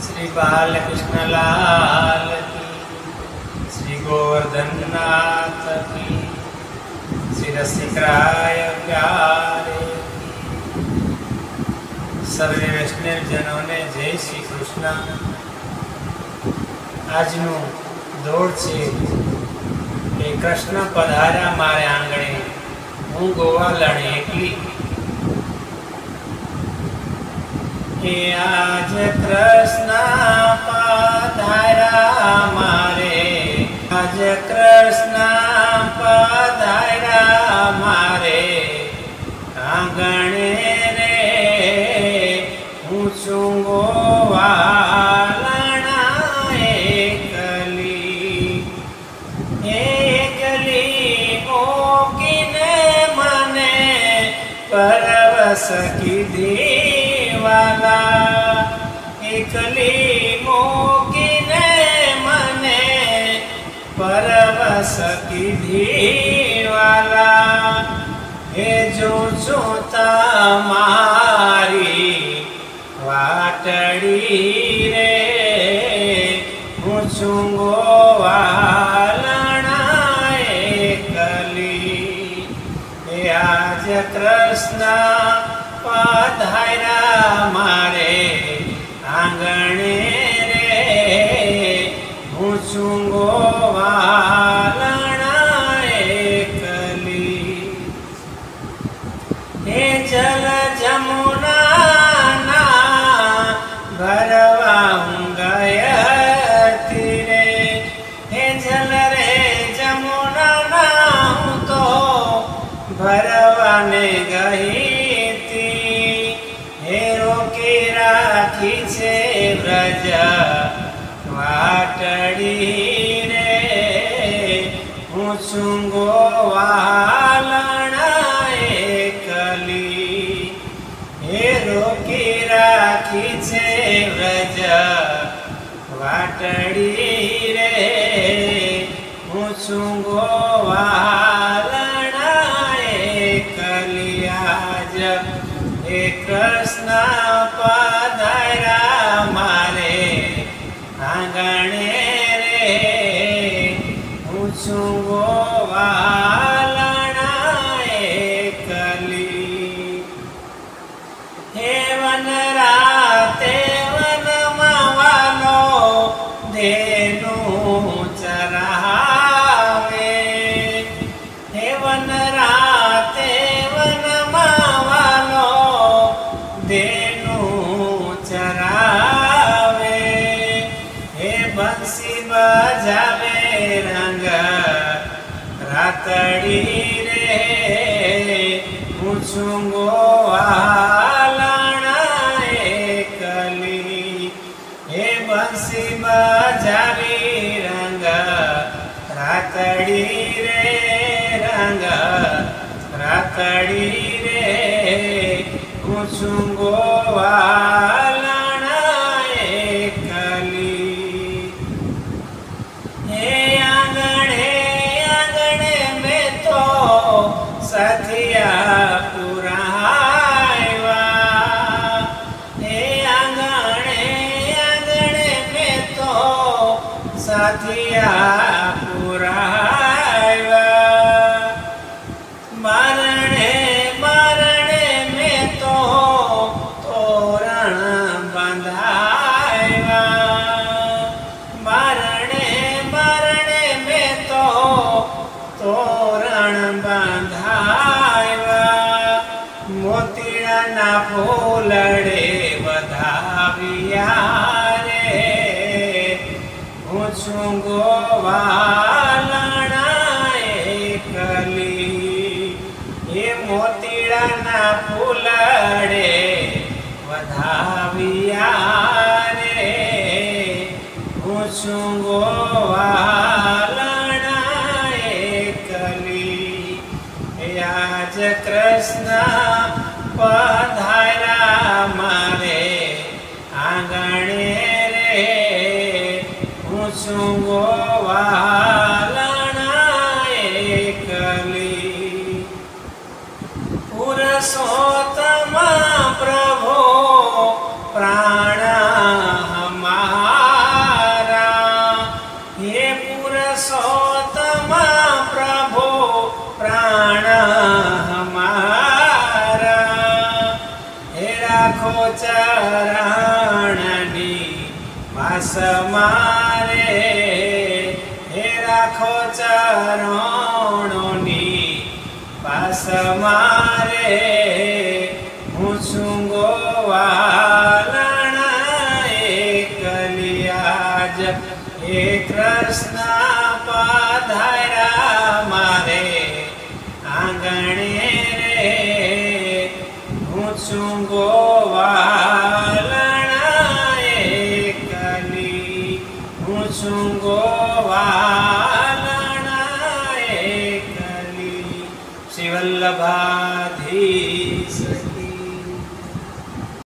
श्री बालकृष्ण लाल की, श्री गोवर्धन नाथ की, श्री रसिकराय प्यारे की। सर्वे वैष्णव जनों ने जय श्री कृष्ण। આજનું દોડ છે એ કૃષ્ણ પધાર્યા મારે આંગણે, હું ગોવાલણ એકલી। એ આજ કૃષ્ણ પધાર્યા મારે, આજ કૃષ્ણ પધાર્યા મારે આંગણે રે, હું છું ગોવાલણ परवस की दीवाला, एकली मोकिने मने परवस की दीवाला। हे जो तमारी वाटड़ी रे, हूँ छूं गोवालण एकली। आज कृष्ण पधार्या मारे आंगणे रे, हूँ छूं गोवालण एकली। हे जल जमुना ना भरवा हूँ गयती रे, हे जल रे जमुना ना हूँ तो भरवाने गई थी। हे रोकी राखी छे व्रज वाटड़ी रे, हूँ छूं गोवालण एकली। हे रोकी राखी छे व्रज वाटड़ी रे, हूँ छूं गोवालण आज। हे कृष्ण पधार्या मारे आंगणे रे, हूँ छूं गोवालण एकली। हे वन राते वन मावालो धेनु चरावे, हे वन राते धेनु चरावे, हे बंसी बजावे रंग रातड़ी रे, हूँ छूं गोवालण एकली। हे बंसी बजावी रंग रातड़ी रे, रंग रातड़ी रे, हूँ छूं गोवालण एकली। हे आंगणे आंगणे में तो साथिया पुरावा, हे आंगणे आंगणे में तो साथिया पुरावा। मरणे मरणे में तो तोरण बंधावा, मरणे मरणे में तो तोरण बंधावा। मोतिया ना फूलड़े बधाविया रे, हूँ छूं गोवालण एकली। ये मोतीड़ा ना फूलड़े वधाविया रे, हूँ छूं गोवालण एकली। आज कृष्ण पधार्या मारे आंगणे रे, हूँ छूं गोवालण एकली। पुरुषोत्तम प्रभो प्राण हमारा ચરણની વાસ મારે, હે રાખો ચરણોની વાસ મારે. હું છું ગોવાલણ એકલિયા જ, હે કૃષ્ણ પધાર્યા મારે આંગણે